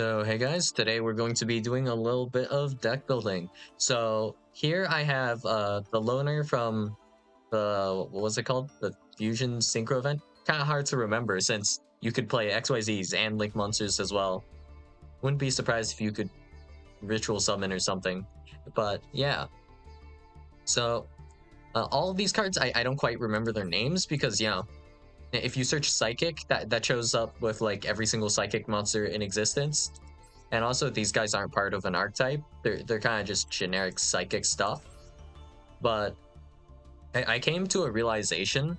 So hey guys, today we're going to be doing a little bit of deck building. So here I have the loner from the, what was it called? The Fusion Synchro event? Kind of hard to remember since you could play XYZs and Link monsters as well. Wouldn't be surprised if you could ritual summon or something. But yeah, so all of these cards, I don't quite remember their names because, if you search Psychic, that shows up with like every single Psychic monster in existence. And also, these guys aren't part of an archetype. They're kind of just generic psychic stuff. But I came to a realization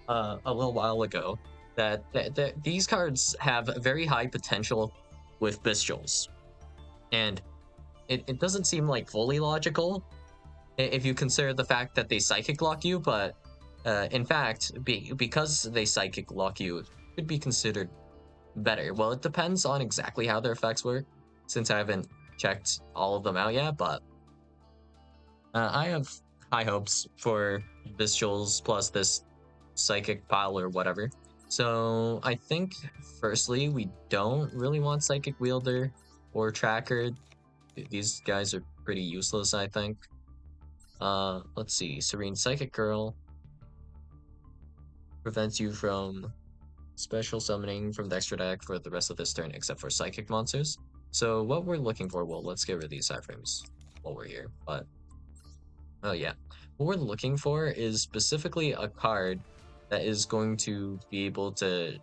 a little while ago that these cards have very high potential with Bystials. And it doesn't seem like fully logical if you consider the fact that they psychic lock you, but in fact, because they psychic lock you, it could be considered better. Well, it depends on exactly how their effects work, since I haven't checked all of them out yet, but I have high hopes for Bystials plus this Psychic pile or whatever. So I think, firstly, we don't really want Psychic Wielder or Tracker. These guys are pretty useless, I think. Let's see. Serene Psychic Girl prevents you from special summoning from the extra deck for the rest of this turn, except for Psychic monsters. So what we're looking for, well, let's get rid of these iframes while we're here, but oh yeah. What we're looking for is specifically a card that is going to be able to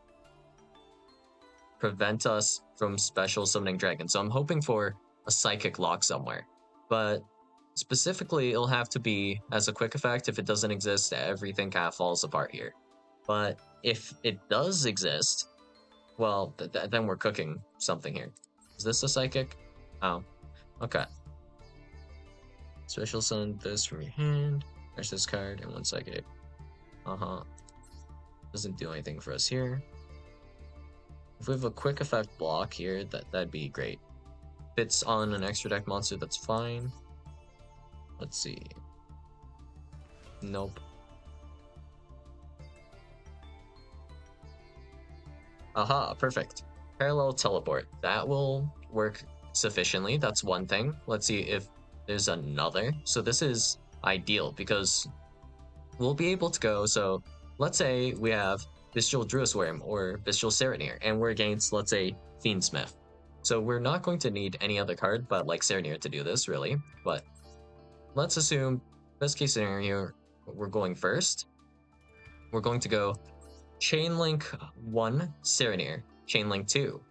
prevent us from special summoning dragons. So I'm hoping for a Psychic lock somewhere, but specifically it'll have to be as a quick effect. If it doesn't exist, everything kind of falls apart here. But if it does exist, well, then we're cooking something here. Is this a Psychic? Oh, okay. Special summon this from your hand. There's this card and one Psychic. Doesn't do anything for us here. If we have a quick effect block here, that'd be great. Fits on an extra deck monster, that's fine. Let's see. Nope. Aha, perfect. Parallel teleport. That will work sufficiently. That's one thing. Let's see if there's another. So this is ideal because we'll be able to go. So let's say we have Bystial Druisworm or Bystial Serenir, and we're against, let's say, Fiendsmith. So we're not going to need any other card but like Serenir to do this, really. But let's assume, best case scenario, we're going first. We're going to go Chainlink 1 Serenir, Chainlink 2.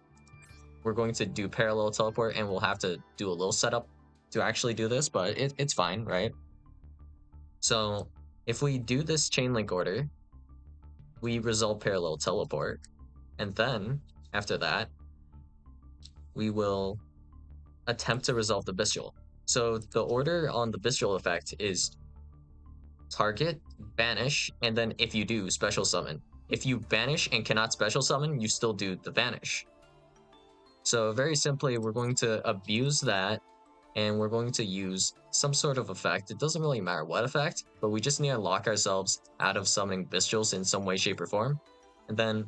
We're going to do Parallel Teleport, and we'll have to do a little setup to actually do this, but it's fine, right? So if we do this Chainlink order, we resolve Parallel Teleport, and then after that, we will attempt to resolve the Bystial. So the order on the Bystial effect is target, banish, and then if you do, special summon. If you banish and cannot special summon, you still do the banish. So very simply, we're going to abuse that, and we're going to use some sort of effect. It doesn't really matter what effect, but we just need to lock ourselves out of summoning Bystials in some way, shape, or form. And then,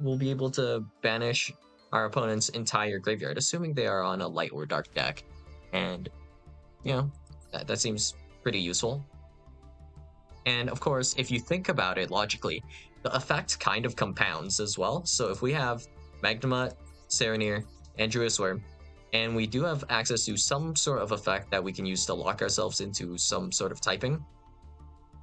we'll be able to banish our opponent's entire graveyard, assuming they are on a light or dark deck. And, that seems pretty useful. And of course, if you think about it logically, the effect kind of compounds as well. So if we have Magnemite, Serenir, and Druisworm, and we do have access to some sort of effect that we can use to lock ourselves into some sort of typing,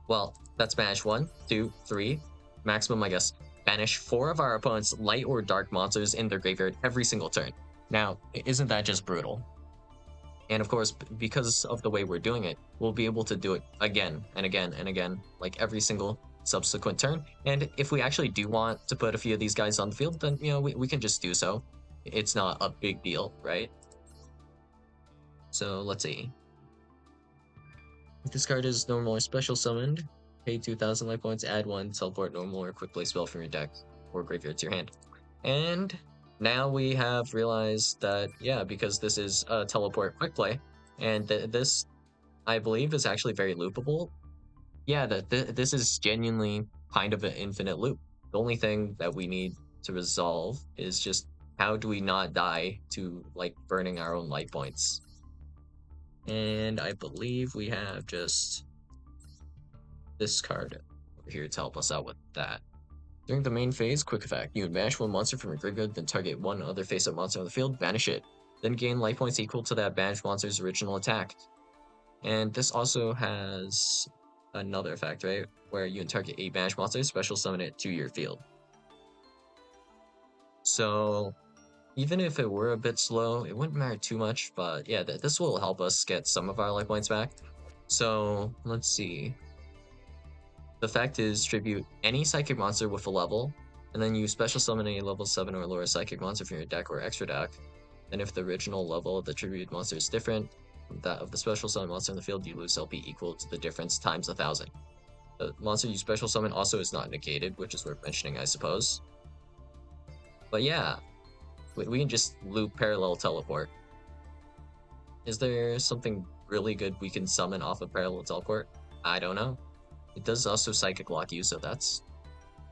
well, that's banish 1, 2, 3, maximum, I guess, banish 4 of our opponent's light or dark monsters in their graveyard every single turn. Now, isn't that just brutal? And of course, because of the way we're doing it, we'll be able to do it again and again and again, like every single subsequent turn. And if we actually do want to put a few of these guys on the field, then, we can just do so. It's not a big deal, right? So let's see. If this card is normal or special summoned, pay 2,000 life points, add 1, teleport normal or quick play spell from your deck or graveyard to your hand. And now we have realized that, because this is a teleport quick play, and this, I believe, is actually very loopable. This is genuinely kind of an infinite loop. The only thing that we need to resolve is just How do we not die to like burning our own light points? And I believe we have just this card over here to help us out with that. During the main phase, quick effect. You banish one monster from your graveyard, then target one other face-up monster on the field, banish it. Then gain life points equal to that banished monster's original attack. And this also has another effect, right? Where you can target a banished monster, special summon it to your field. So even if it were a bit slow, it wouldn't matter too much, but yeah, this will help us get some of our life points back. So let's see. The fact is tribute any psychic monster with a level, and then you special summon a level 7 or lower psychic monster from your deck or extra deck. And if the original level of the tribute monster is different from that of the special summon monster in the field, you lose LP equal to the difference times 1,000. The monster you special summon also is not negated, which is worth mentioning, I suppose. But yeah, we can just loop parallel teleport. Is there something really good we can summon off of parallel teleport? I don't know. It does also psychic lock you, so that's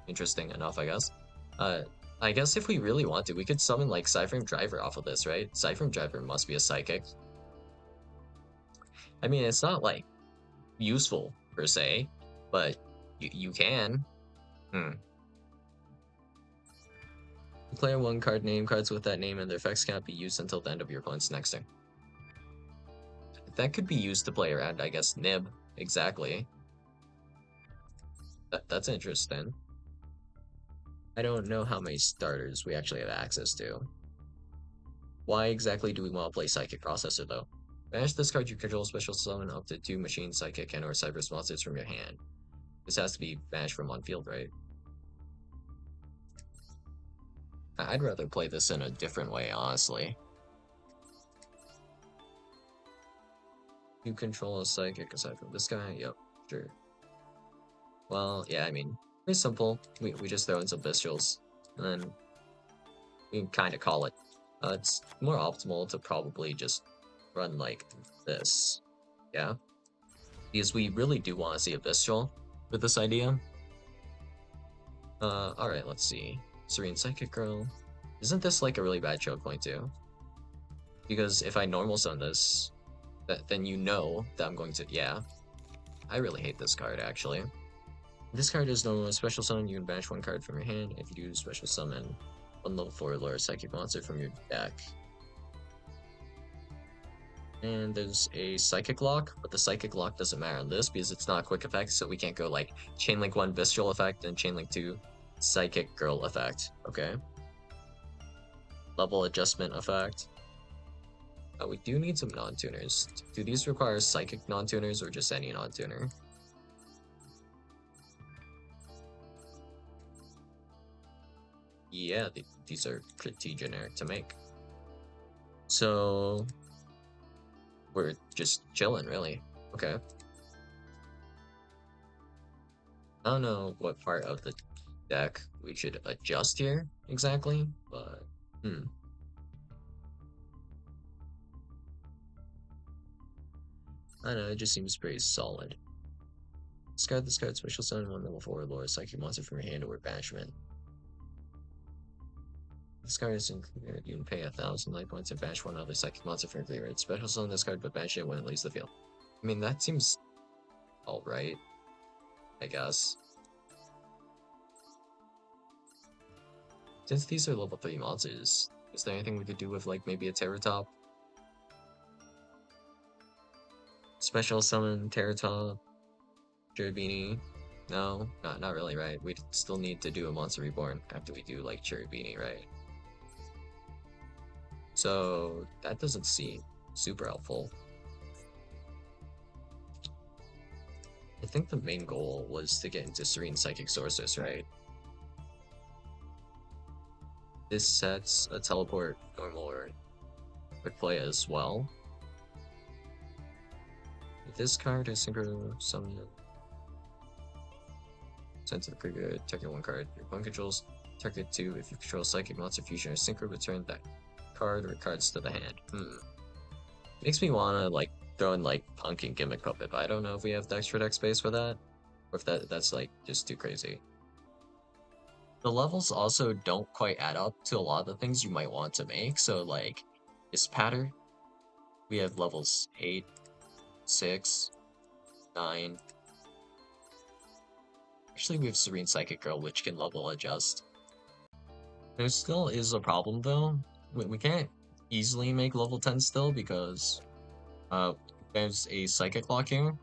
interesting enough, I guess. I guess if we really want to, we could summon like Cyframe Driver off of this, right? Cyframe Driver must be a psychic. I mean, it's not like useful per se, but you can. Player 1 card name. Cards with that name and their effects cannot be used until the end of your opponent's next turn. That could be used to play around, I guess, Nib. Exactly. That's interesting. I don't know how many starters we actually have access to. Why exactly do we want to play Psychic Processor, though? Banish this card, you control special summon up to 2 Machine, Psychic, and or Cyber monsters from your hand. This has to be banished from on field, right? I'd rather play this in a different way, honestly. You control a Psychic aside from this guy? Yep, sure. Well, yeah, I mean, pretty simple. We just throw in some Bystials, and then we can kind of call it. It's more optimal to probably just run like this, yeah? Because we really do want to see a Bystial with this idea. Alright, let's see. Serene Psychic Girl. Isn't this like a really bad choke point too? Because if I normal summon this, then you know that I'm going to, yeah. I really hate this card, actually. This card is normal special summon. You can banish one card from your hand. If you do special summon one level 4 lower psychic monster from your deck. And there's a psychic lock, but the psychic lock doesn't matter on this because it's not a quick effect, so we can't go like chainlink 1 Bystial effect and chainlink 2 psychic girl effect. Okay. Level adjustment effect. We do need some non-tuners. Do these require psychic non-tuners or just any non-tuner? Yeah, these are pretty generic to make. So we're just chilling, really. Okay. I don't know what part of the deck we should adjust here exactly, but I don't know, it just seems pretty solid. Discard this card, special summon one level 4 lower psychic monster from your hand or banishment. This card is included. You can pay 1,000 life points and banish one other psychic monster from your graveyard. Special summon this card, but banish it when it leaves the field. I mean, that seems alright, I guess. Since these are level 3 monsters, is there anything we could do with, like, maybe a Terratop? Special summon Terratop, Cherubini. No, not really, right? We'd still need to do a Monster Reborn after we do, like, Cherubini, right? So that doesn't seem super helpful. I think the main goal was to get into Serene Psychic Sorceress, right? This sets a teleport normal or quick play as well. With this card, I synchro summon send to the graveyard, target 1 card. Your opponent controls target 2 if you control Psychic Monster Fusion or Synchro, return that card or cards to the hand. Makes me wanna like throw in like Punk and Gimmick Puppet, but I don't know if we have the extra deck space for that. Or if that's like just too crazy. the levels also don't quite add up to a lot of the things you might want to make. So like this pattern, we have levels 8, 6, 9. Actually, we have Serene Psychic Girl, which can level adjust. There still is a problem though. We can't easily make level 10 still because there's a Psychic lock here.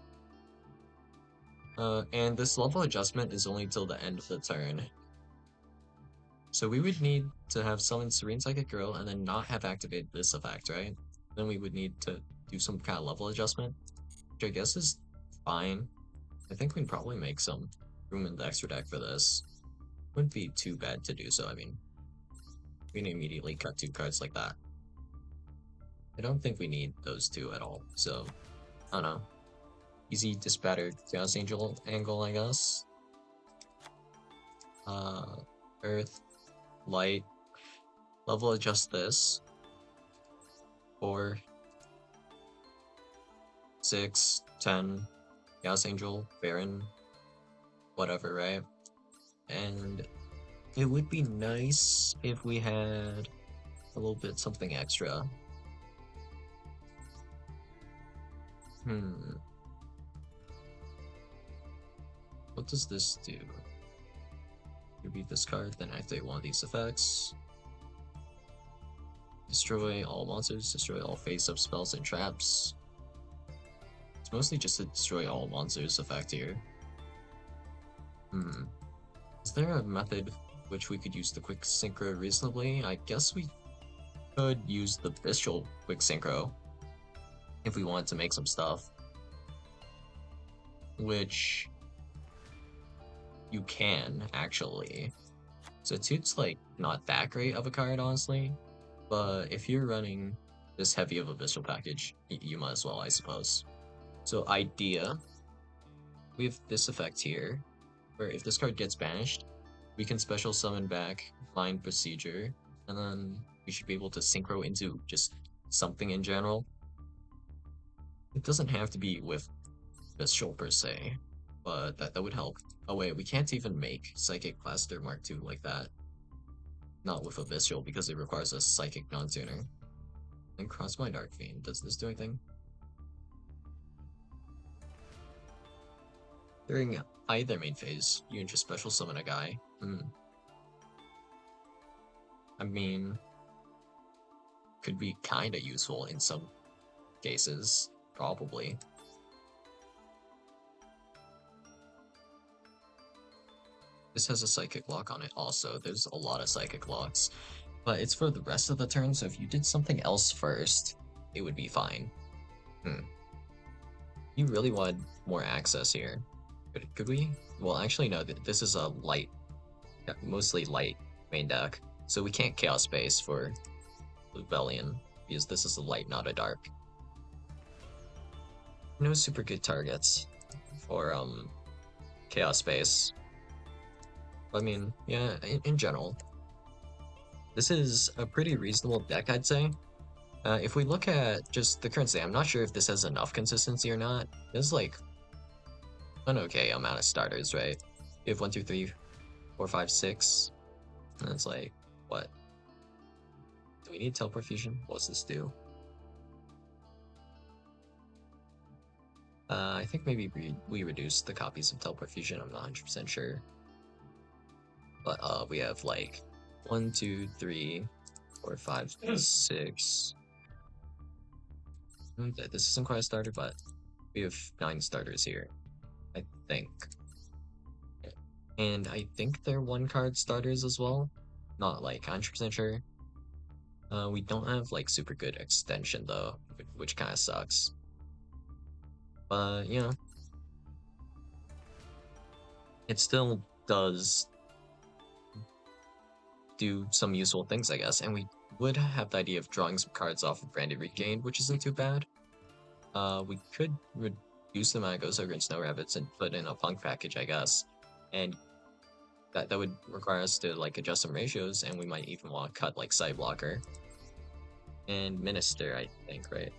And this level adjustment is only till the end of the turn. So we would need to have summon Serene Psychic Girl and then not have activated this effect, right? Then we would need to do some kind of level adjustment, which I guess is fine. I think we can probably make some room in the extra deck for this. Wouldn't be too bad to do so, I mean. We can immediately cut 2 cards like that. I don't think we need those 2 at all, so I don't know. Easy Dispatter Chaos Angel angle, I guess. Earth, Light, level adjust this. 4, 6, 10, Chaos Angel, Baron, whatever, right? And it would be nice if we had a little bit something extra. What does this do? You beat this card, then activate one of these effects. Destroy all monsters, destroy all face-up spells and traps. It's mostly just a destroy all monsters effect here. Is there a method which we could use the quick synchro reasonably? I guess we could use the Bystial quick synchro if we wanted to make some stuff. Which you can, actually. So Toot's like not that great of a card, honestly. But if you're running this heavy of a Bystial package, you might as well, I suppose. So idea, we have this effect here, where if this card gets banished, we can special summon back Mind Procedure, and then we should be able to synchro into just something in general. It doesn't have to be with Bystial per se, but that would help. Oh wait, we can't even make Psychic Blaster Mark II like that. Not with a Bystial, because it requires a Psychic non-tuner. And Cross My Dark Fiend, does this do anything? During either main phase, you can just special summon a guy. I mean, could be kinda useful in some cases, probably. This has a Psychic lock on it also. There's a lot of Psychic locks. But it's for the rest of the turn, so if you did something else first, it would be fine. You really wanted more access here. Could we? Well, actually, no. This is a light, mostly light main deck. So we can't Chaos Space for Rebellion, because this is a light, not a dark. No super good targets for Chaos Space. I mean, yeah, in general, this is a pretty reasonable deck, I'd say. If we look at just the current state, I'm not sure if this has enough consistency or not. There's like an okay amount of starters, right? You have 1, 2, 3, 4, 5, 6, and it's like, what? Do we need Teleport Fusion? What's this do? I think maybe we reduced the copies of Teleport Fusion, I'm not 100% sure. But we have like 1, 2, 3, 4, 5, 6. This isn't quite a starter, but we have 9 starters here, I think. And I think they're 1-card starters as well. Not like 100% sure. We don't have like super good extension though, which kind of sucks. But you know, it still does do some useful things, I guess, and we would have the idea of drawing some cards off of Branded Regained, which isn't too bad. We could reduce the amount of Ghost Ogre and Snow Rabbits and put in a Punk package, I guess, and that would require us to like adjust some ratios, and we might even want to cut like Side Blocker and Minister, I think, right?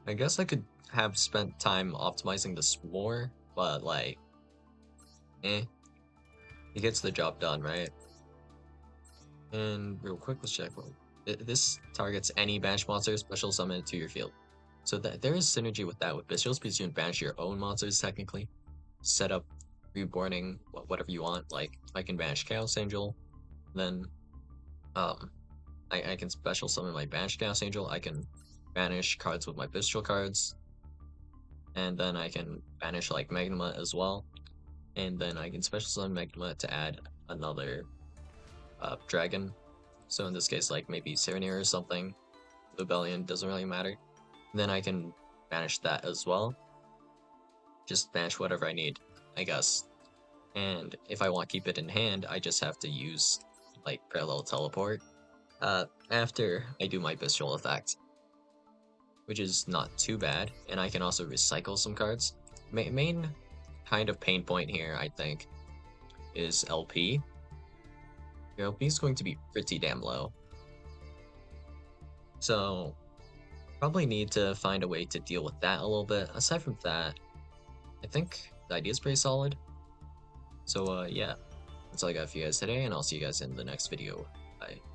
I guess I could have spent time optimizing this more, but like, it gets the job done, right? And real quick, let's check. Well, this targets any banish monster special summon to your field. So that there is synergy with that with Bystials because you can banish your own monsters technically. Set up reborning whatever you want. Like I can banish Chaos Angel, then um I can special summon my banished Chaos Angel. I can banish cards with my Bystial cards, and then I can banish like Magma as well. And then I can special summon Magma to add another dragon. So in this case, like maybe Serenir or something. Rebellion doesn't really matter. Then I can banish that as well. Just banish whatever I need, I guess. And if I want to keep it in hand, I just have to use like parallel teleport after I do my Bystial effect, which is not too bad. And I can also recycle some cards. Main kind of pain point here, I think, is LP. Your LP is going to be pretty damn low. So probably need to find a way to deal with that a little bit. Aside from that, I think the idea is pretty solid. So yeah, that's all I got for you guys today, and I'll see you guys in the next video. Bye.